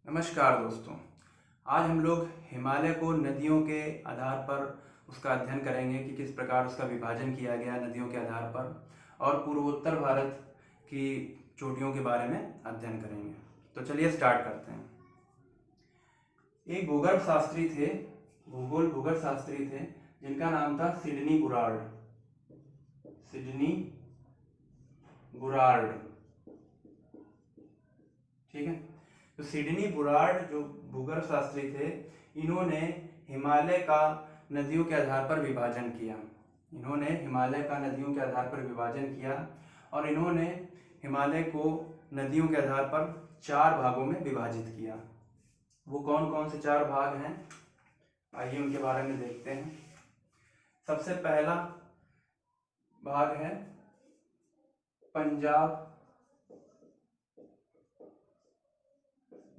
नमस्कार दोस्तों। आज हम लोग हिमालय को नदियों के आधार पर उसका अध्ययन करेंगे कि किस प्रकार उसका विभाजन किया गया नदियों के आधार पर, और पूर्वोत्तर भारत की चोटियों के बारे में अध्ययन करेंगे। तो चलिए स्टार्ट करते हैं। एक भूगर्भ शास्त्री थे, भूगोल शास्त्री थे, जिनका नाम था सिडनी बुरार्ड। ठीक है। तो सिडनी बुरार्ड जो भूगर्भ शास्त्री थे, इन्होंने हिमालय का नदियों के आधार पर विभाजन किया। और इन्होंने हिमालय को नदियों के आधार पर 4 भागों में विभाजित किया। वो कौन कौन से 4 भाग हैं, आइए उनके बारे में देखते हैं। सबसे पहला भाग है पंजाब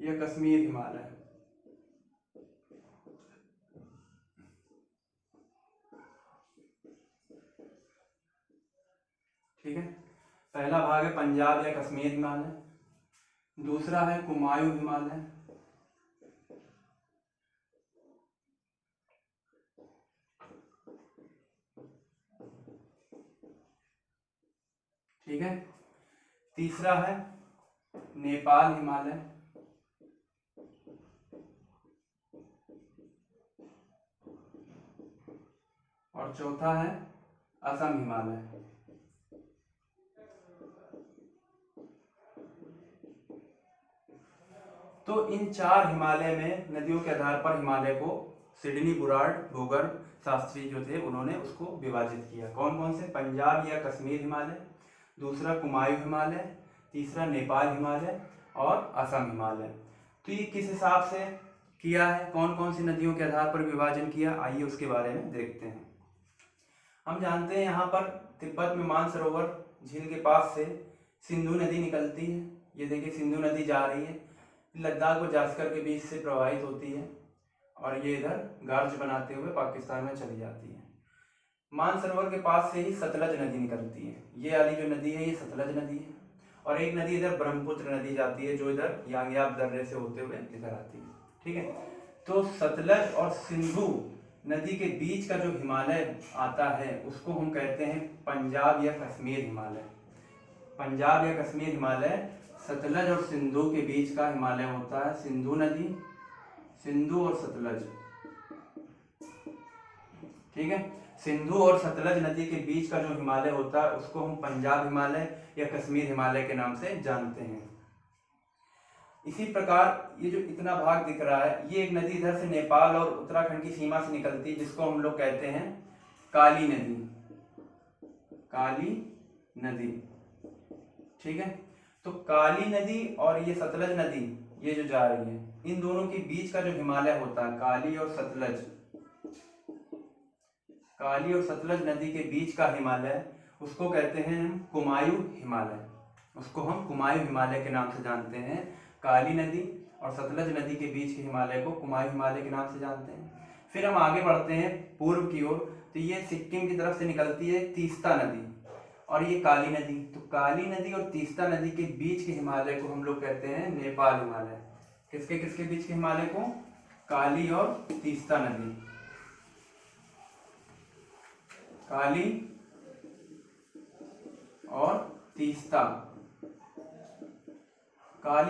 या कश्मीर हिमालय। ठीक है, पहला भाग है पंजाब या कश्मीर हिमालय। दूसरा है कुमायूं हिमालय। ठीक है, तीसरा है नेपाल हिमालय। और चौथा है असम हिमालय। तो इन 4 हिमालय में नदियों के आधार पर हिमालय को सिडनी बुरार्ड भूगर्भ शास्त्री जो थे उन्होंने उसको विभाजित किया। कौन कौन से? पंजाब या कश्मीर हिमालय, दूसरा कुमायूं हिमालय, तीसरा नेपाल हिमालय और असम हिमालय। तो ये किस हिसाब से किया है, कौन कौन सी नदियों के आधार पर विभाजन किया, आइए उसके बारे में देखते हैं। हम जानते हैं यहाँ पर तिब्बत में मानसरोवर झील के पास से सिंधु नदी निकलती है। ये देखिए सिंधु नदी जा रही है, लद्दाख व जास्कर के बीच से प्रवाहित होती है और ये इधर गार्ज बनाते हुए पाकिस्तान में चली जाती है। मानसरोवर के पास से ही सतलज नदी निकलती है। ये वाली जो नदी है ये सतलज नदी है। और एक नदी इधर ब्रह्मपुत्र नदी जाती है जो इधर यांग्याब दर्रे से होते हुए इधर आती है। ठीक है, तो सतलज और सिंधु नदी के बीच का जो हिमालय आता है उसको हम कहते हैं पंजाब या कश्मीर हिमालय। पंजाब या कश्मीर हिमालय सतलज और सिंधु के बीच का हिमालय होता है। सिंधु और सतलज। ठीक है, सिंधु और सतलज नदी के बीच का जो हिमालय होता है उसको हम पंजाब हिमालय या कश्मीर हिमालय के नाम से जानते हैं। इसी प्रकार ये जो इतना भाग दिख रहा है, ये एक नदी इधर से नेपाल और उत्तराखंड की सीमा से निकलती है जिसको हम लोग कहते हैं काली नदी। ठीक है, तो काली नदी और ये सतलज नदी ये जो जा रही है, इन दोनों के बीच का जो हिमालय होता है काली और सतलज नदी के बीच का हिमालय उसको कहते हैं हम कुमायूं हिमालय के नाम से जानते हैं। काली नदी और सतलज नदी के बीच के हिमालय को कुमायूं हिमालय के नाम से जानते हैं। फिर हम आगे बढ़ते हैं पूर्व की ओर, तो ये सिक्किम की तरफ से निकलती है तीस्ता नदी और ये काली नदी। तो काली नदी और तीस्ता नदी के बीच के हिमालय को हम लोग कहते हैं नेपाल हिमालय। किसके बीच के हिमालय को? काली और तीस्ता नदी। काली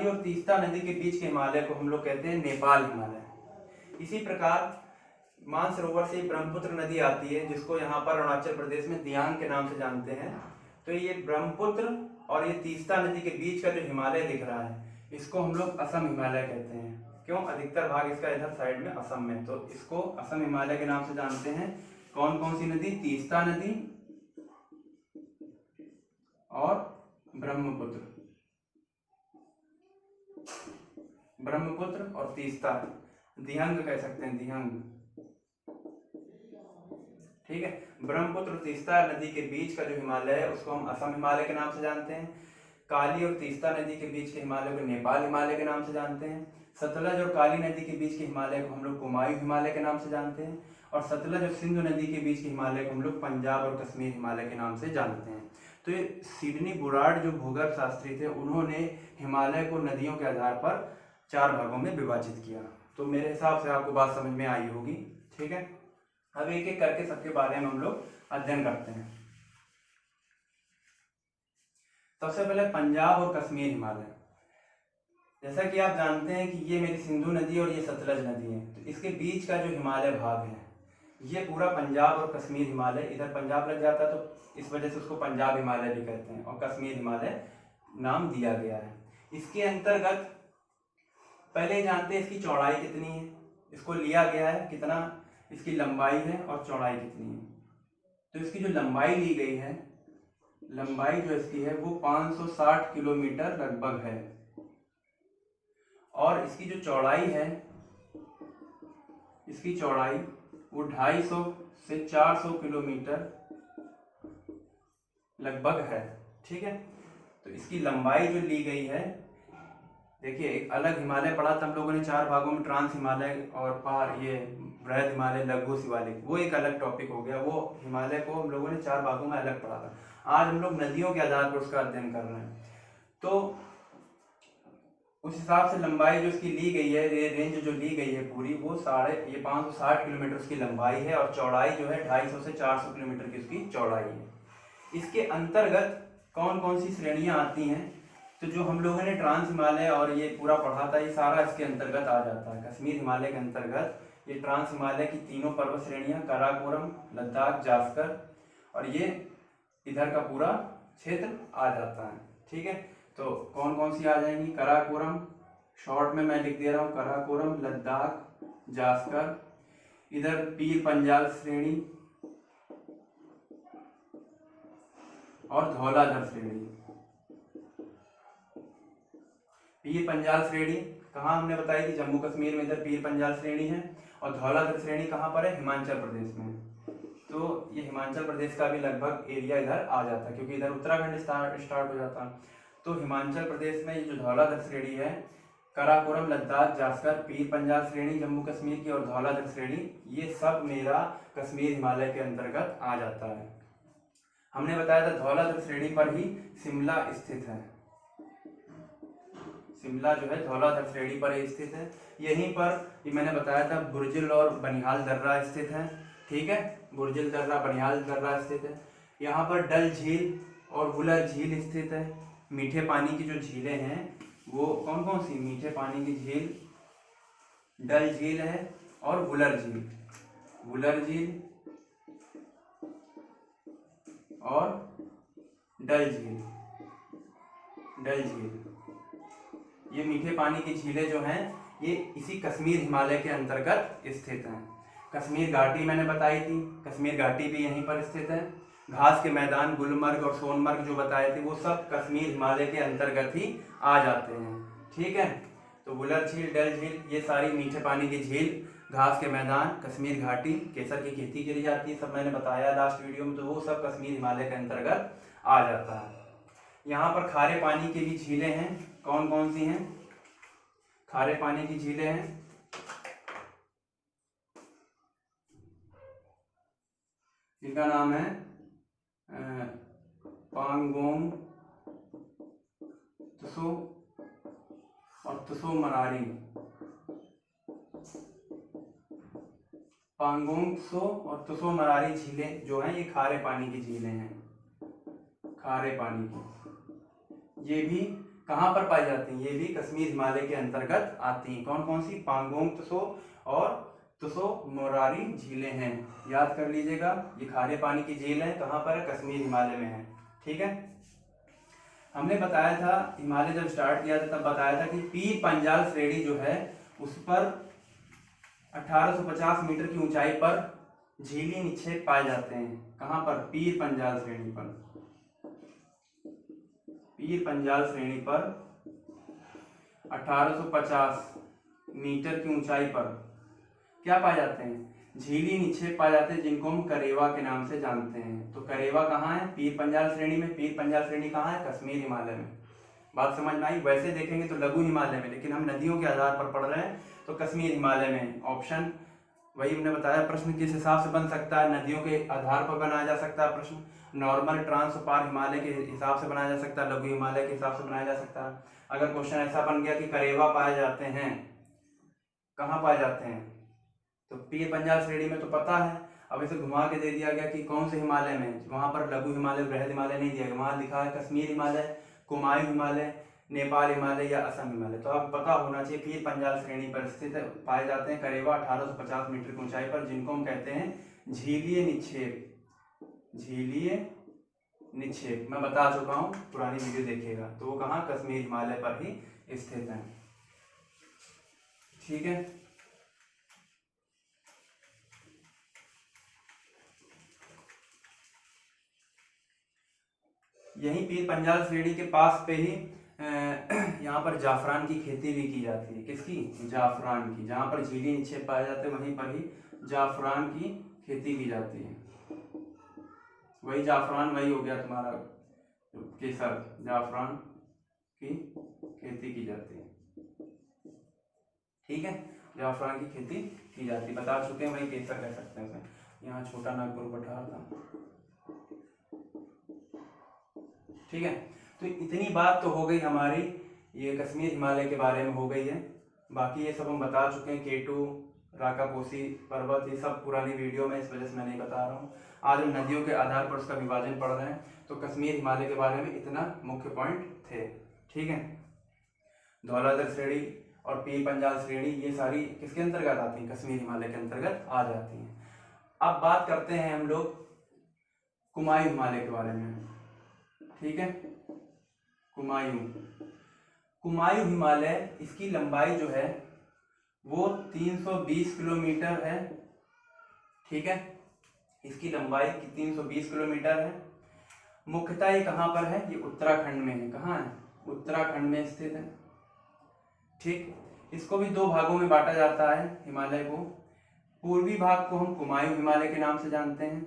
और तीस्ता नदी के बीच के हिमालय को हम लोग कहते हैं नेपाल हिमालय। इसी प्रकार मानसरोवर से ब्रह्मपुत्र नदी आती है जिसको यहाँ पर अरुणाचल प्रदेश में दियांग के नाम से जानते हैं। तो ये ब्रह्मपुत्र और ये तीस्ता नदी के बीच का जो हिमालय दिख रहा है इसको हम लोग असम हिमालय कहते हैं। क्यों? अधिकतर भाग इसका इधर साइड में असम में, तो इसको असम हिमालय के नाम से जानते हैं। कौन कौन सी नदी? तीस्ता नदी और ब्रह्मपुत्र और तीस्ता, दिहंग कह सकते हैं, दिहंग। ठीक है, ब्रह्मपुत्र और तीस्ता नदी के बीच का जो हिमालय है उसको हम असम हिमालय के नाम से जानते हैं। काली और तीस्ता नदी के बीच के हिमालय को नेपाल हिमालय के नाम से जानते हैं। सतलज और काली नदी के बीच के हिमालय को हम लोग कुमायूं हिमालय के नाम से जानते हैं। और सतलज और सिंधु नदी के बीच के हिमालय को हम लोग पंजाब और कश्मीर हिमालय के नाम से जानते हैं। तो ये सिडनी बुरार्ड जो भूगर्भ शास्त्री थे उन्होंने हिमालय को नदियों के आधार पर 4 भागों में विभाजित किया। तो मेरे हिसाब से आपको बात समझ में आई होगी। ठीक है, अब एक एक करके सबके बारे में हम लोग अध्ययन करते हैं। सबसे पहले पंजाब और कश्मीर हिमालय। जैसा कि आप जानते हैं कि ये मेरी सिंधु नदी और ये सतलज नदी है, तो इसके बीच का जो हिमालय भाग है ये पूरा पंजाब और कश्मीर हिमालय, इधर पंजाब लग जाता है तो इस वजह से उसको पंजाब हिमालय भी कहते हैं और कश्मीर हिमालय नाम दिया गया है। इसके अंतर्गत पहले जानते हैं इसकी चौड़ाई कितनी है, इसको लिया गया है कितना, इसकी लंबाई है और चौड़ाई कितनी है। तो इसकी जो लंबाई ली गई है, लंबाई जो इसकी है वो 560 किलोमीटर लगभग है और इसकी जो चौड़ाई है, इसकी चौड़ाई वो 250 से 400 किलोमीटर लगभग है। ठीक है, तो इसकी लंबाई जो ली गई है, देखिए एक अलग हिमालय पढ़ा था हम लोगों ने 4 भागों में, ट्रांस हिमालय और पार ये बृहद हिमालय, लघु शिवालिक, वो एक अलग टॉपिक हो गया। वो हिमालय को हम लोगों ने 4 भागों में अलग पढ़ा था। आज हम लोग नदियों के आधार पर उसका अध्ययन कर रहे हैं। तो उस हिसाब से लंबाई जो इसकी ली गई है, ये रेंज जो ली गई है पूरी, वो 560 किलोमीटर उसकी लंबाई है और चौड़ाई जो है 250 से 400 किलोमीटर की उसकी चौड़ाई है। इसके अंतर्गत कौन कौन सी श्रेणियां आती हैं, तो जो हम लोगों ने ट्रांस हिमालय और ये पूरा पढ़ा था, ये सारा इसके अंतर्गत आ जाता है। कश्मीर हिमालय के अंतर्गत ये ट्रांस हिमालय की तीनों पर्वत श्रेणियां, काराकोरम, लद्दाख, जास्कर, और ये इधर का पूरा क्षेत्र आ जाता है। ठीक है, तो कौन कौन सी आ जाएंगी, काराकोरम, शॉर्ट में मैं लिख दे रहा हूँ, काराकोरम, लद्दाख, जास्कर, इधर पीर पंजाल श्रेणी और धौलाधर श्रेणी। पीर पंजाल श्रेणी कहाँ हमने बताई थी, जम्मू कश्मीर में इधर पीर पंजाल श्रेणी है, और धौलाधर श्रेणी कहाँ पर है, हिमाचल प्रदेश में। तो ये हिमाचल प्रदेश का भी लगभग एरिया इधर आ जाता है, क्योंकि इधर उत्तराखंड स्टार्ट हो जाता है। तो हिमाचल प्रदेश में ये जो धौलाधर श्रेणी है, काराकोरम, लद्दाख, जास्कर, पीर पंजाल श्रेणी जम्मू कश्मीर की और धौलाधर श्रेणी, ये सब मेरा कश्मीर हिमालय के अंतर्गत आ जाता है। हमने बताया था धौलाधर श्रेणी पर ही शिमला स्थित है। शिमला जो है धौलाधर श्रेणी पर ही स्थित है। यहीं पर ये मैंने बताया था बुर्जिल और बनिहाल दर्रा स्थित है। ठीक है, बुर्जिल दर्रा, बनिहाल दर्रा स्थित है। यहाँ पर डल झील और वुलर झील स्थित है। मीठे पानी की जो झीलें हैं वो कौन कौन सी, मीठे पानी की झील डल झील है और वुलर झील, वुलर झील और डल झील, डल झील, ये मीठे पानी की झीलें जो हैं ये इसी कश्मीर हिमालय के अंतर्गत स्थित हैं। कश्मीर घाटी मैंने बताई थी, कश्मीर घाटी भी यहीं पर स्थित है। घास के मैदान गुलमर्ग और सोनमर्ग जो बताए थे वो सब कश्मीर हिमालय के अंतर्गत ही आ जाते हैं। ठीक है, तो वुलर झील, डल झील, ये सारी मीठे पानी की झील, घास के मैदान, कश्मीर घाटी, केसर की खेती की जाती है, सब मैंने बताया लास्ट वीडियो में, तो वो सब कश्मीर हिमालय के अंतर्गत आ जाता है। यहाँ पर खारे पानी की भी झीलें हैं। कौन कौन सी हैं, खारे पानी की झीलें हैं, जिनका नाम है पांगोंग त्सो और त्सो मनारी। पांगोंग त्सो और त्सो मनारी झीलें जो हैं ये खारे पानी की झीलें हैं, खारे पानी की। ये भी कहाँ पर पाई जाती हैं, ये भी कश्मीर हिमालय के अंतर्गत आती हैं। कौन कौन सी, पांगोंग त्सो और त्सो मोरारी झीलें हैं, याद कर लीजिएगा। ये खारे पानी की झील है, कहाँ पर है, कश्मीर हिमालय में है। ठीक है, हमने बताया था हिमालय जब स्टार्ट किया था तब बताया था कि पीर पंजाल श्रेणी जो है उस पर 1850 मीटर की ऊंचाई पर झीली निक्षेप पाए जाते हैं। कहाँ पर, पीर पंजाल श्रेणी पर, पीर पंजाल श्रेणी पर 1850 मीटर की ऊंचाई पर क्या पाए जाते हैं, झीली निक्षेप पाए जाते हैं, जिनको हम करेवा के नाम से जानते हैं। तो करेवा कहाँ है, पीर पंजाल श्रेणी में। पीर पंजाल श्रेणी कहाँ है, कश्मीर हिमालय में। बात समझ में आई। वैसे देखेंगे तो लघु हिमालय में, लेकिन हम नदियों के आधार पर पढ़ रहे हैं तो कश्मीर हिमालय में। ऑप्शन वही हमने बताया, प्रश्न किस हिसाब से बन सकता है, नदियों के आधार पर बनाया जा सकता है प्रश्न, नॉर्मल ट्रांस पार हिमालय के हिसाब से बनाया जा सकता है, लघु हिमालय के हिसाब से बनाया जा सकता है। अगर क्वेश्चन ऐसा बन गया कि करेवा पाए जाते हैं, कहाँ पाए जाते हैं, तो पीर पंजाल श्रेणी में तो पता है। अब इसे घुमा के दे दिया गया कि कौन से हिमालय में, वहां पर लघु हिमालय बृहद हिमालय नहीं दिया गया, वहां लिखा है कश्मीर हिमालय, कुमायूं हिमालय, नेपाल हिमालय या असम हिमालय। तो आपको पता होना चाहिए पीर पंजाल श्रेणी पर स्थित पाए जाते हैं करेवा 1850 मीटर की ऊंचाई पर, जिनको हम कहते हैं झीलीय निक्षेप। झीलीय निक्षेप मैं बता चुका हूँ, पुरानी वीडियो देखिएगा। तो वो कहाँ, कश्मीर हिमालय पर ही स्थित है। ठीक है, यही पीर पंजाल श्रेणी के पास पे ही यहाँ पर जाफरान की खेती भी की जाती है। किसकी, जाफरान की। जहाँ पर झीली निक्षेप पाए जाते हैं वहीं पर ही जाफरान की खेती की जाती है। वही जाफरान वही हो गया तुम्हारा केसर, जाफरान की खेती की जाती है। ठीक है, जाफरान की खेती की जाती है, बता चुके हैं, वही केसर कह सकते हैं उसे। यहाँ छोटा नागपुर पठार था। ठीक है, तो इतनी बात तो हो गई हमारी ये कश्मीर हिमालय के बारे में हो गई है। बाकी ये सब हम बता चुके हैं, केटू, राकापोसी पर्वत, ये सब पुरानी वीडियो में, इस वजह से मैं नहीं बता रहा हूँ। आज हम नदियों के आधार पर उसका विभाजन पढ़ रहे हैं, तो कश्मीर हिमालय के बारे में इतना मुख्य पॉइंट थे। ठीक है, धौलाधर श्रेणी और पीर पंजाल श्रेणी ये सारी किसके अंतर्गत आती हैं, कश्मीर हिमालय के अंतर्गत आ जाती हैं। अब बात करते हैं हम लोग कुमायूं हिमालय के बारे में। ठीक है, कुमायूं हिमालय, इसकी लंबाई जो है वो 320 किलोमीटर है। ठीक है, इसकी लंबाई 320 किलोमीटर है। मुख्यतः ये कहाँ पर है, ये उत्तराखंड में है। कहाँ है, उत्तराखंड में स्थित है। ठीक, इसको भी दो भागों में बांटा जाता है हिमालय को। पूर्वी भाग को हम कुमायूं हिमालय के नाम से जानते हैं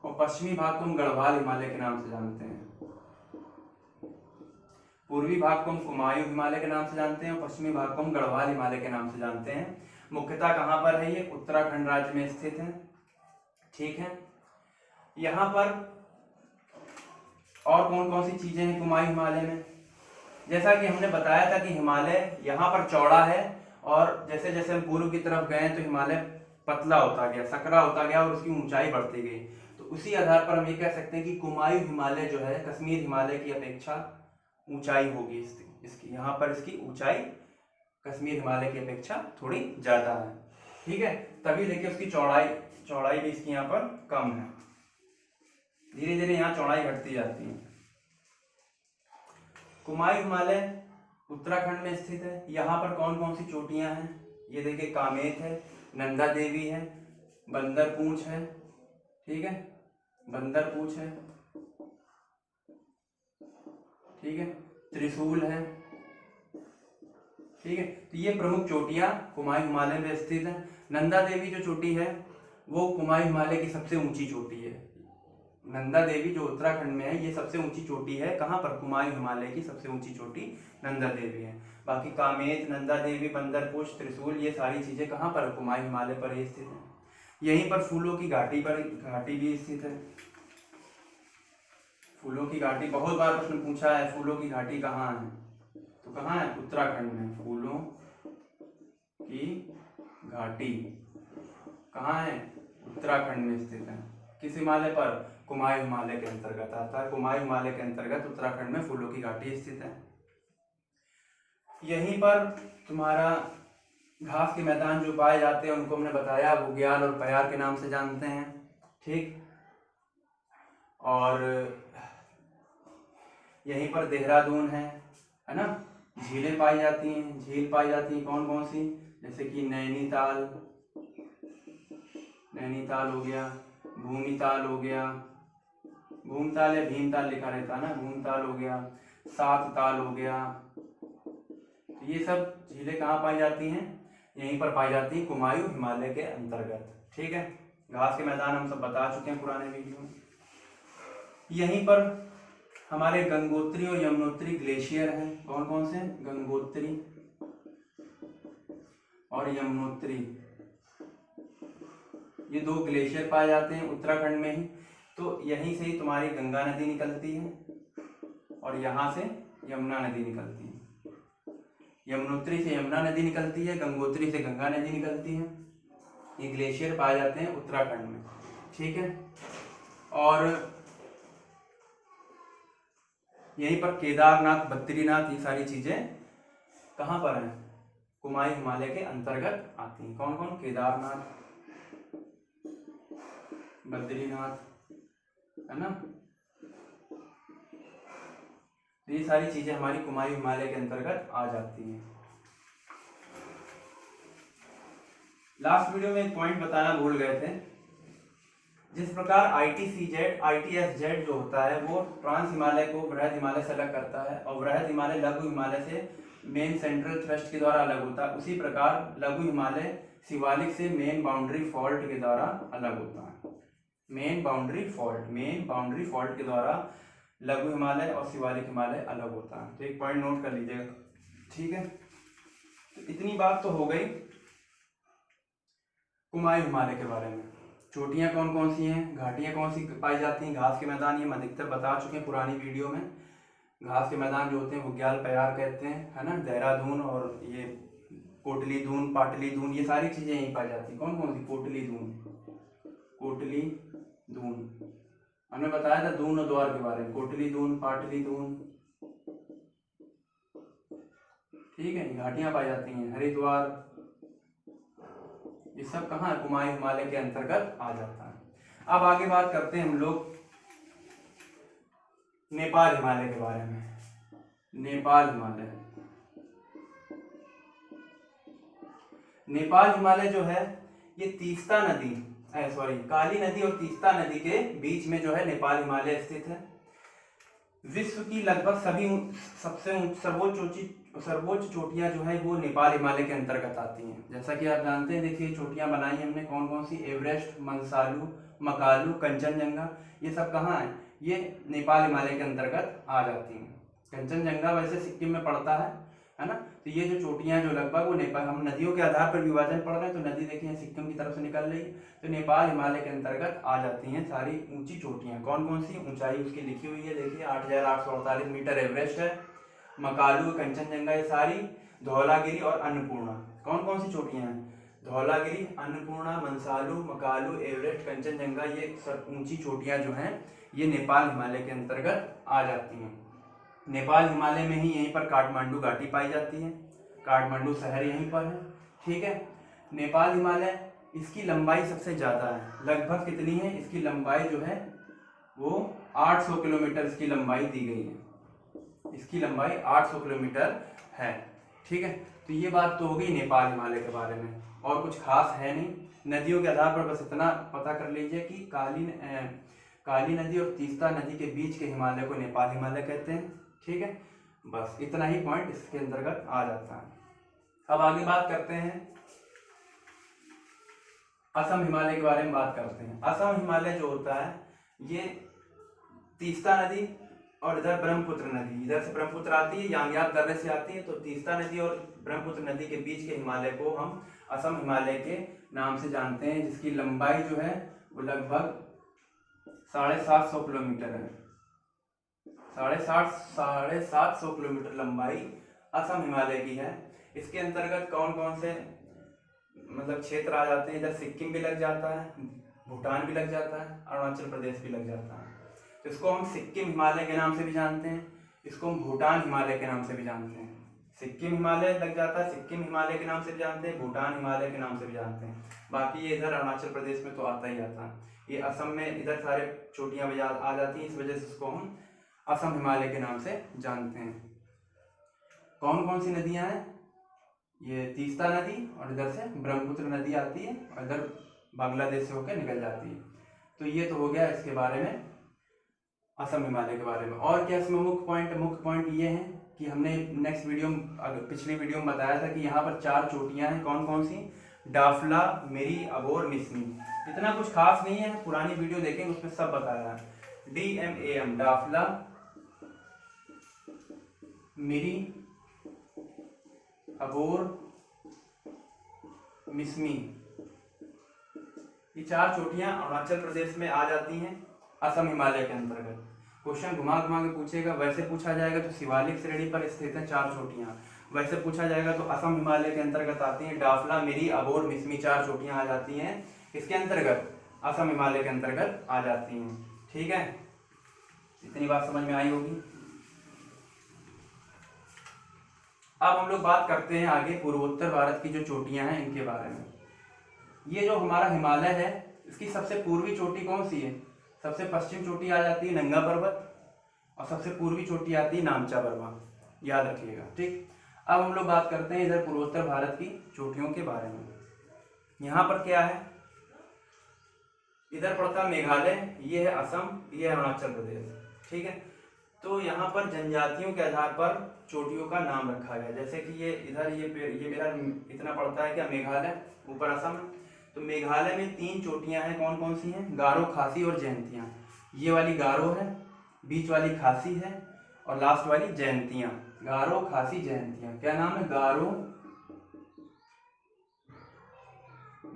और पश्चिमी भाग को हम गढ़वाल हिमालय के नाम से जानते हैं। पूर्वी भाग को हम कुमायूं हिमालय के नाम से जानते हैं और पश्चिमी भाग को हम गढ़वाल हिमालय के नाम से जानते हैं। मुख्यतः कहाँ पर है, ये उत्तराखंड राज्य में स्थित है। ठीक है, यहाँ पर और कौन कौन सी चीजें हैं कुमायूं हिमालय में। जैसा कि हमने बताया था कि हिमालय यहाँ पर चौड़ा है और जैसे जैसे हम पूर्व की तरफ गए तो हिमालय पतला होता गया, सकरा होता गया और उसकी ऊंचाई बढ़ती गई। तो उसी आधार पर हम ये कह सकते हैं कि कुमायूं हिमालय जो है कश्मीर हिमालय की अपेक्षा ऊंचाई होगी इसकी। यहाँ पर इसकी ऊंचाई कश्मीर हिमालय की अपेक्षा थोड़ी ज्यादा है। ठीक है, तभी देखिए उसकी चौड़ाई भी इसकी यहाँ पर कम है। धीरे धीरे यहाँ चौड़ाई घटती जाती है। कुमायूं हिमालय उत्तराखंड में स्थित है। यहाँ पर कौन कौन सी चोटियां हैं, ये देखिए, कामेत है, नंदा देवी है, बंदर पूंछ है। ठीक है, बंदर पूंछ है। ठीक है, त्रिशूल है। ठीक है, तो ये प्रमुख चोटियां कुमायूं हिमालय में स्थित है। नंदा देवी जो चोटी है वो कुमायूं हिमालय की सबसे ऊंची चोटी है। नंदा देवी जो उत्तराखंड में है ये सबसे ऊंची चोटी है। कहाँ पर, कुमायूं हिमालय की सबसे ऊंची चोटी नंदा देवी है। बाकी कामेत, नंदा देवी, बंदरपुष्प, त्रिशूल, ये सारी चीजें कहाँ पर, कुमायूं हिमालय पर ही स्थित है। यहीं पर फूलों की घाटी भी स्थित है। फूलों की घाटी, बहुत बार प्रश्न पूछा है, फूलों की घाटी कहाँ है, तो कहाँ है, उत्तराखंड में। फूलों की घाटी कहाँ है, उत्तराखंड में स्थित है। किस हिमालय पर, कुमायूं हिमालय के अंतर्गत आता है। कुमायूं हिमालय के अंतर्गत उत्तराखंड में फूलों की घाटी स्थित है। यहीं पर तुम्हारा घास के मैदान जो पाए जाते हैं उनको हमने बताया, बुग्याल और प्यार के नाम से जानते हैं। ठीक, और यहीं पर देहरादून है ना। झीलें पाई जाती हैं, झील पाई जाती हैं कौन कौन सी, जैसे कि नैनीताल हो गया, भूमिताल हो गया, भूमताल या भीमताल लिखा रहता है ना, भूमताल हो गया, सात ताल हो गया। तो ये सब झीलें कहाँ पाई जाती हैं, यहीं पर पाई जाती हैं कुमायूं हिमालय के अंतर्गत। ठीक है, घास के मैदान हम सब बता चुके हैं पुराने वीडियो में। यहीं पर हमारे गंगोत्री और यमुनोत्री ग्लेशियर हैं। कौन कौन से, गंगोत्री और यमुनोत्री, ये दो ग्लेशियर पाए जाते हैं उत्तराखंड में ही। तो यहीं से ही तुम्हारी गंगा नदी निकलती है और यहाँ से यमुना नदी निकलती है। यमुनोत्री से यमुना नदी निकलती है, गंगोत्री से गंगा नदी निकलती है। ये ग्लेशियर पाए जाते हैं उत्तराखंड में, ठीक है। और यहीं पर केदारनाथ, बद्रीनाथ, ये सारी चीजें कहाँ पर हैं? कुमाई हिमालय के अंतर्गत आती हैं। कौन कौन? केदारनाथ, बद्रीनाथ, है ना, ये सारी चीजें हमारी कुमाई हिमालय के अंतर्गत आ जाती हैं। लास्ट वीडियो में एक पॉइंट बताना भूल गए थे। जिस प्रकार ITCZ, ITSZ जो होता है वो ट्रांस हिमालय को बृहद हिमालय से अलग करता है और बृहद हिमालय लघु हिमालय से मेन सेंट्रल थ्रस्ट के द्वारा अलग होता है, उसी प्रकार लघु हिमालय शिवालिक से मेन बाउंड्री फॉल्ट के द्वारा अलग होता है। मेन बाउंड्री फॉल्ट के द्वारा लघु हिमालय और शिवालिक हिमालय अलग होता है। तो एक पॉइंट नोट कर लीजिएगा, ठीक है। तो इतनी बात तो हो गई कुमाई हिमालय के बारे में। चोटियां कौन कौन सी हैं, घाटियां कौन सी पाई जाती हैं, घास के मैदान, ये हम अधिकतर बता चुके हैं पुरानी वीडियो में। घास के मैदान जो होते हैं बुग्याल पयार कहते हैं, है ना, देहरादून, और ये कोटली दून, पाटली दून, ये सारी चीजें यहीं पाई जाती हैं। कौन कौन सी? कोटली दून, हमने बताया था दून और द्वार के बारे में, कोटली दून, पाटली दून, ठीक है। घाटियां पाई जाती हैं, हरिद्वार, ये सब कहाँ है? कुमाई हिमालय के अंतर्गत आ जाता है। अब आगे बात करते हैं हम लोग नेपाल हिमालय के बारे में। नेपाल हिमालय जो है ये तीस्ता नदी, काली नदी और तीस्ता नदी के बीच में जो है नेपाल हिमालय स्थित है। विश्व की लगभग सभी सबसे सर्वोच्च चोटियां जो है वो नेपाल हिमालय के अंतर्गत आती हैं। जैसा कि आप जानते हैं, देखिए चोटियां बनाई हमने कौन कौन सी? एवरेस्ट, मंसालू, मकालू, कंचनजंगा, ये सब कहाँ है? ये नेपाल हिमालय के अंतर्गत आ जाती हैं। कंचनजंगा वैसे सिक्किम में पड़ता है ना। तो ये जो चोटियां जो लगभग वो नेपाल, हम नदियों के आधार पर विभाजन पढ़ रहे हैं, तो नदी देखिए सिक्किम की तरफ से निकल रही है, तो नेपाल हिमालय के अंतर्गत आ जाती हैं सारी ऊंची चोटियां। कौन कौन सी? ऊंचाई उसकी लिखी हुई है, देखिए 8,848 मीटर एवरेस्ट है, मकालू, कंचनजंगा, ये सारी, धौलागिरी और अन्नपूर्णा। कौन कौन सी चोटियां हैं? धौलागिरी, अन्नपूर्णा, मंसालू, मकालू, एवरेस्ट, कंचनजंगा, ये सब ऊंची चोटियां जो हैं ये नेपाल हिमालय के अंतर्गत आ जाती हैं। नेपाल हिमालय में ही यहीं पर काठमांडू घाटी पाई जाती है, काठमांडू शहर यहीं पर है, ठीक है। नेपाल हिमालय, इसकी लंबाई सबसे ज़्यादा है, लगभग कितनी है? इसकी लंबाई जो है वो 800 किलोमीटर इसकी लंबाई दी गई है, इसकी लंबाई 800 किलोमीटर है, ठीक है। तो ये बात तो हो गई नेपाल हिमालय के बारे में, और कुछ खास है नहीं। नदियों के आधार पर बस इतना पता कर लीजिए कि काली नदी और तीस्ता नदी के बीच के हिमालय को नेपाल हिमालय कहते हैं, ठीक है। बस इतना ही पॉइंट इसके अंतर्गत आ जाता है। अब आगे बात करते हैं असम हिमालय के बारे में बात करते हैं। असम हिमालय जो होता है ये तीस्ता नदी और इधर ब्रह्मपुत्र नदी, इधर से ब्रह्मपुत्र आती है, यांग्याप दर्रे से आती है, तो तीस्ता नदी और ब्रह्मपुत्र नदी के बीच के हिमालय को हम असम हिमालय के नाम से जानते हैं, जिसकी लंबाई जो है वो लगभग 750 किलोमीटर है। 750 किलोमीटर लंबाई असम हिमालय की है। इसके अंतर्गत कौन कौन से मतलब क्षेत्र आ जाते हैं? इधर सिक्किम भी लग जाता है, भूटान भी लग जाता है, अरुणाचल प्रदेश भी लग जाता है। तो इसको हम सिक्किम हिमालय के नाम से भी जानते हैं, इसको हम भूटान हिमालय के नाम से भी जानते हैं। सिक्किम हिमालय लग जाता है, सिक्किम हिमालय के नाम से भी जानते हैं, भूटान हिमालय के नाम से भी जानते हैं। बाकी ये इधर अरुणाचल प्रदेश में तो आता ही आता है। ये असम में इधर सारे चोटियां भी आ जाती हैं, इस वजह से इसको हम असम हिमालय के नाम से जानते हैं। कौन कौन सी नदियां हैं? ये तीस्ता नदी और इधर से ब्रह्मपुत्र नदी आती है और इधर बांग्लादेश से होकर निकल जाती है। तो ये तो हो गया इसके बारे में, असम हिमालय के बारे में। और क्या इसमें मुख्य पॉइंट ये है कि हमने पिछली वीडियो में बताया था कि यहाँ पर 4 चोटियां हैं। कौन कौन सी? डाफला, मिरी, अबोर, मिसमी। इतना कुछ खास नहीं है, पुरानी वीडियो देखेंगे उसमें सब बताया है। DMAM, डाफला, मिरी, अबोर, मिसमी, ये 4 चोटियां अरुणाचल प्रदेश में आ जाती हैं असम हिमालय के अंतर्गत। क्वेश्चन घुमा घुमा के पूछेगा। वैसे पूछा जाएगा तो शिवालिक श्रेणी पर स्थित है 4 चोटियां। वैसे पूछा जाएगा तो असम हिमालय के अंतर्गत आती हैं। डाफला, मिरी, अबोर, मिसमी 4 चोटियां आ जाती हैं किसके अंतर्गत, असम हिमालय के अंतर्गत आ जाती हैं। ठीक है, इतनी बात समझ में आई होगी। अब हम लोग बात करते हैं आगे पूर्वोत्तर भारत की जो चोटियां हैं इनके बारे में। ये जो हमारा हिमालय है इसकी सबसे पूर्वी चोटी कौन सी है, सबसे पश्चिम चोटी आ जाती है नंगा पर्वत और सबसे पूर्वी चोटी आती है नामचा पर्वत, याद रखिएगा। ठीक, अब हम लोग बात करते हैं इधर पूर्वोत्तर भारत की चोटियों के बारे में। यहाँ पर क्या है, इधर पड़ता मेघालय, ये है असम, ये है अरुणाचल प्रदेश। ठीक है, तो यहाँ पर जनजातियों के आधार पर चोटियों का नाम रखा गया। जैसे कि ये इधर ये मेरा इतना पड़ता है क्या, मेघालय, ऊपर असम। तो मेघालय में 3 चोटियां हैं, कौन कौन सी हैं, गारो, खासी और जयंतियां। ये वाली गारो है, बीच वाली खासी है और लास्ट वाली जयंतियां। गारो, खासी, जयंतियां, क्या नाम है, गारो,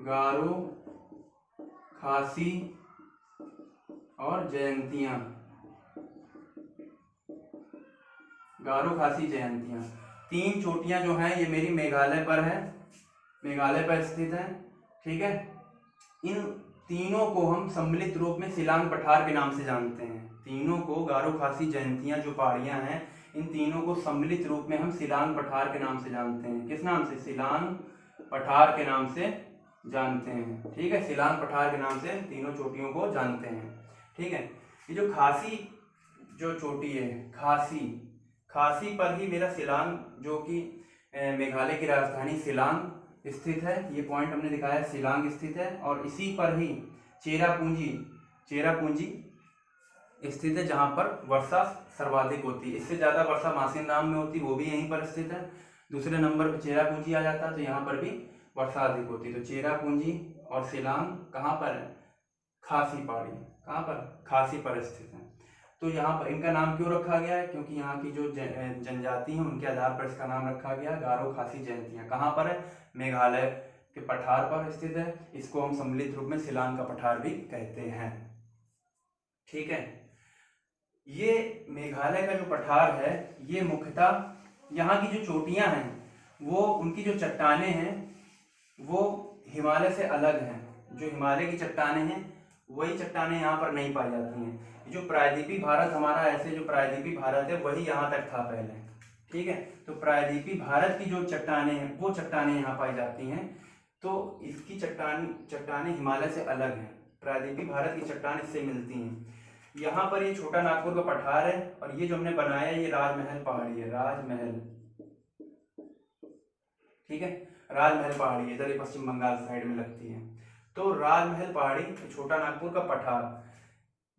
गारो, खासी और जयंतियां। गारो, खासी, जयंतियां 3 चोटियां जो हैं ये मेरी मेघालय पर है, मेघालय पर स्थित है। ठीक है, इन तीनों को हम सम्मिलित रूप में शिलांग पठार के नाम से जानते हैं। तीनों को, गारो, खासी, जयंतियां जो पहाड़ियां हैं, इन तीनों को सम्मिलित रूप में हम शिलांग पठार के नाम से जानते हैं। किस नाम से, शिलांग पठार के नाम से जानते हैं। ठीक है, शिलांग पठार के नाम से तीनों चोटियों को जानते हैं। ठीक है, ये जो खासी जो चोटी है, खासी पर ही मेरा शिलांग, जो कि मेघालय की राजधानी शिलांग स्थित है, ये पॉइंट हमने दिखाया, शिलांग स्थित है। और इसी पर ही चेरापूंजी स्थित है, जहाँ पर वर्षा सर्वाधिक होती है। इससे ज़्यादा वर्षा मासिनराम में होती, वो भी यहीं पर स्थित है। दूसरे नंबर पर चेरापूंजी आ जाता है, तो यहाँ पर भी वर्षा अधिक होती है। तो चेरापूंजी और शिलांग कहाँ पर है, खासी पहाड़ी, कहाँ पर, खासी पर स्थित है। तो यहाँ पर इनका नाम क्यों रखा गया है, क्योंकि यहाँ की जो जनजाति हैं उनके आधार पर इसका नाम रखा गया, गारो, खासी, जयंतियाँ। कहाँ पर है, मेघालय के पठार पर स्थित है। इसको हम सम्मिलित रूप में शिलांग का पठार भी कहते हैं। ठीक है, ये मेघालय का जो पठार है ये मुख्यतः यहाँ की जो चोटियाँ हैं वो, उनकी जो चट्टानें हैं वो हिमालय से अलग हैं। जो हिमालय की चट्टानें हैं वही चट्टानें यहाँ पर नहीं पाई जाती हैं। जो प्रायद्वीपीय भारत हमारा, ऐसे जो प्रायद्वीपीय भारत है वही यहाँ तक था पहले। ठीक है, तो प्रायद्वीपीय भारत की जो चट्टानें हैं वो चट्टानें यहाँ पाई जाती हैं। तो इसकी चट्टानें हिमालय से अलग हैं, प्रायद्वीपीय भारत की चट्टान इससे मिलती हैं। यहाँ पर ये छोटा नागपुर का पठार है और ये जो हमने बनाया ये राजमहल पहाड़ी है, राजमहल। ठीक है, राजमहल पहाड़ी इधर ही पश्चिम बंगाल साइड में लगती है। तो राजमहल पहाड़ी, छोटा नागपुर का पठार,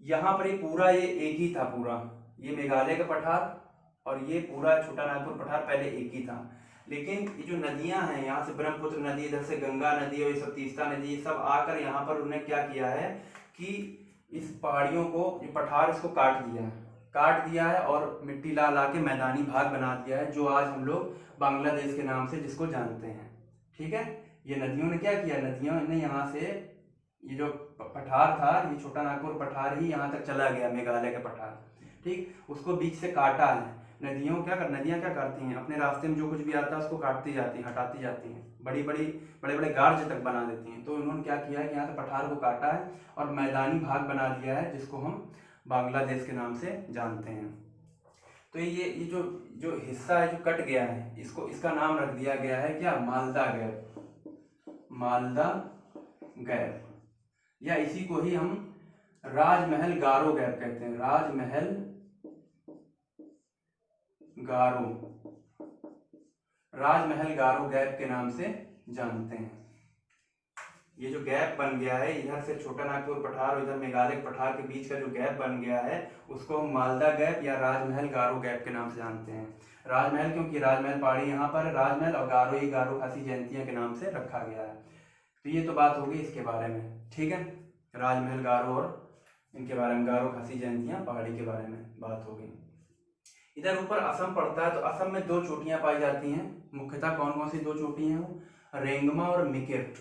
यहाँ पर ये पूरा ये एक ही था, पूरा ये मेघालय का पठार और ये पूरा छोटा नागपुर पठार पहले एक ही था। लेकिन ये जो नदियां हैं, यहाँ से ब्रह्मपुत्र नदी, इधर से गंगा नदी और ये सब तीस्ता नदी, ये सब आकर यहाँ पर उन्होंने क्या किया है कि इस पहाड़ियों को, ये पठार इसको काट दिया है और मिट्टी ला के मैदानी भाग बना दिया है, जो आज हम लोग बांग्लादेश के नाम से जिसको जानते हैं। ठीक है, ये नदियों ने क्या किया, नदियों ने यहाँ से ये जो पठार था, ये छोटा नागपुर पठार ही यहाँ तक चला गया, मेघालय का पठार। ठीक, उसको बीच से काटा है। नदियाँ क्या करती हैं, अपने रास्ते में जो कुछ भी आता है उसको काटती जाती हैं, हटाती जाती हैं, बड़े बड़े गार्ज तक बना देती हैं। तो उन्होंने क्या किया है कि यहाँ से पठार को काटा है और मैदानी भाग बना दिया है, जिसको हम बांग्लादेश के नाम से जानते हैं। तो ये जो हिस्सा है जो कट गया है, इसका नाम रख दिया गया है क्या, मालदा गैप, या इसी को ही हम राजमहल गारो गैप कहते हैं, राजमहल गारो गैप के नाम से जानते हैं। ये जो गैप बन गया है, इधर से छोटा नागपुर पठार और इधर मेघालय पठार के बीच का जो गैप बन गया है, उसको हम मालदा गैप या राजमहल गारो गैप के नाम से जानते हैं। राजमहल क्योंकि राजमहल पहाड़ी यहाँ पर राजमहल, और गारो ही गारो, खासी, जयंतियाँ के नाम से रखा गया है। तो ये तो बात होगी इसके बारे में। ठीक है, राजमहल, गारो और इनके बारे में, गारो, खासी, जयंतियाँ पहाड़ी के बारे में बात हो गई। इधर ऊपर असम पड़ता है, तो असम में 2 चोटियां पाई जाती हैं मुख्यतः। कौन कौन सी 2 चोटियां हैं, रेंगमा और मिकिर।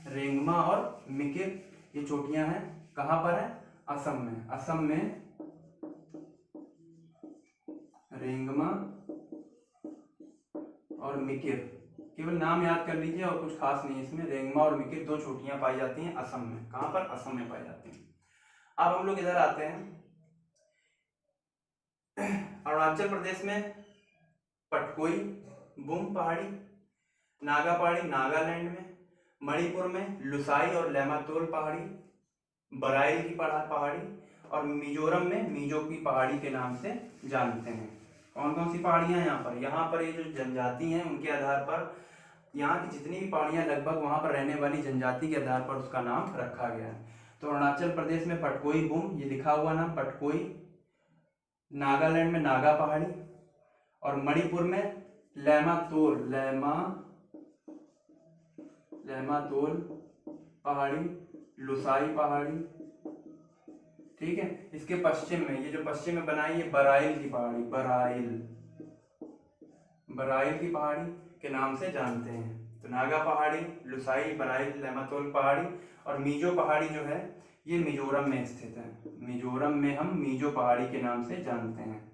रेंगमा और मिकिर ये चोटियां हैं, कहाँ पर है, असम में रेंगमा और मिकिर, केवल नाम याद कर लीजिए और कुछ खास नहीं है इसमें। रेंगमा और मिकिर दो चोटियां पाई जाती हैं असम में। कहाँ पर? असम में पाई जाती हैं। अब हम लोग इधर आते हैं, अरुणाचल प्रदेश में पटकोई बुम पहाड़ी, नागा पहाड़ी नागालैंड में, मणिपुर में लुसाई और लेमातोल पहाड़ी, बराइल की पहाड़ी, और मिजोरम में मीजो की पहाड़ी के नाम से जानते हैं। कौन कौन सी पहाड़ियां हैं यहाँ पर? यहाँ पर ये जो जनजाति हैं उनके आधार पर, यहाँ की जितनी भी पहाड़ियां लगभग वहाँ पर रहने वाली जनजाति के आधार पर उसका नाम रखा गया है। तो अरुणाचल प्रदेश में पटकोई बुम, ये लिखा हुआ नाम पटकोई, नागालैंड में नागा पहाड़ी, और मणिपुर में लेमातोल पहाड़ी, लुसाई पहाड़ी। ठीक है, इसके पश्चिम में, ये जो पश्चिम में बनाई है बराइल की पहाड़ी, बराइल की पहाड़ी के नाम से जानते हैं। तो नागा पहाड़ी, लुसाई, बराइल, लेमातोल पहाड़ी और मीजो पहाड़ी जो है ये मिजोरम में स्थित है। मिजोरम में हम मीजो पहाड़ी के नाम से जानते हैं,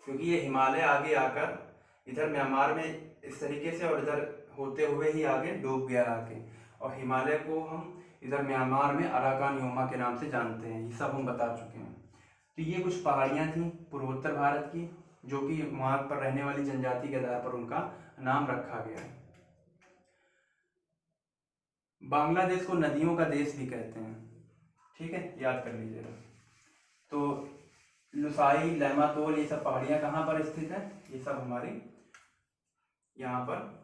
क्योंकि ये हिमालय आगे आकर इधर म्यांमार में इस तरीके से और इधर होते हुए ही आगे डूब गया आके, और हिमालय को हम इधर म्यांमार में अराकान योमा के नाम से जानते हैं। ये सब हम बता चुके हैं। तो ये कुछ पहाड़ियाँ थी पूर्वोत्तर भारत की, जो कि वहाँ पर रहने वाली जनजाति के आधार पर उनका नाम रखा गया है। बांग्लादेश को नदियों का देश भी कहते हैं। ठीक है, याद कर लीजिएगा। तो लुसाई, लेमातोल, ये सब पहाड़ियाँ कहाँ पर स्थित है? ये सब हमारी यहाँ पर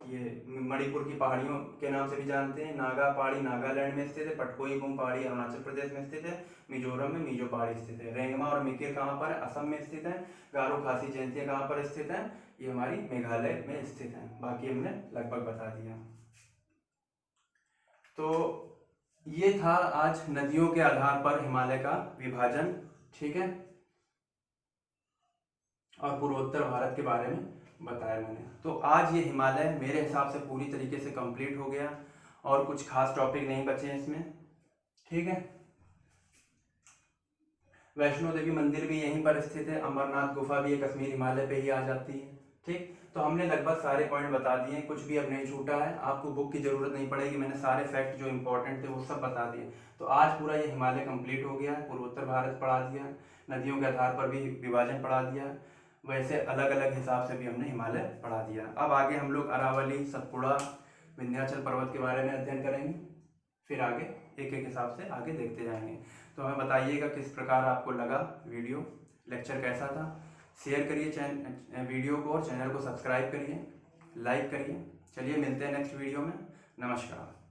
ये मणिपुर की पहाड़ियों के नाम से भी जानते हैं। नागा पहाड़ी नागालैंड में स्थित है, पटकोई बुम पहाड़ी अरुणाचल प्रदेश में स्थित है, मिजोरम में मीजो पहाड़ी स्थित है। रेंगमा और मिकिर कहाँ पर है? असम में स्थित है। गारो खासी जयंतियाँ कहाँ पर स्थित है? ये हमारी मेघालय में स्थित है। बाकी हमने लगभग बता दिया। तो ये था आज नदियों के आधार पर हिमालय का विभाजन। ठीक है, और पूर्वोत्तर भारत के बारे में बताया मैंने। तो आज ये हिमालय मेरे हिसाब से पूरी तरीके से कंप्लीट हो गया और कुछ खास टॉपिक नहीं बचे हैं इसमें। ठीक है, वैष्णो देवी मंदिर भी यहीं पर स्थित है, अमरनाथ गुफा भी कश्मीर हिमालय पे ही आ जाती है। ठीक, तो हमने लगभग सारे पॉइंट बता दिए, कुछ भी अब नहीं छूटा है। आपको बुक की जरूरत नहीं पड़ेगी, मैंने सारे फैक्ट जो इंपॉर्टेंट थे वो सब बता दिए। तो आज पूरा ये हिमालय कंप्लीट हो गया है। पूर्वोत्तर भारत पढ़ा दिया, नदियों के आधार पर भी विभाजन पढ़ा दिया, वैसे अलग अलग हिसाब से भी हमने हिमालय पढ़ा दिया। अब आगे हम लोग अरावली, सतपुड़ा, विंध्याचल पर्वत के बारे में अध्ययन करेंगे, फिर आगे एक एक हिसाब से आगे देखते जाएंगे। तो हमें बताइएगा किस प्रकार आपको लगा वीडियो, लेक्चर कैसा था। शेयर करिए वीडियो को और चैनल को सब्सक्राइब करिए, लाइक करिए। चलिए मिलते हैं नेक्स्ट वीडियो में। नमस्कार।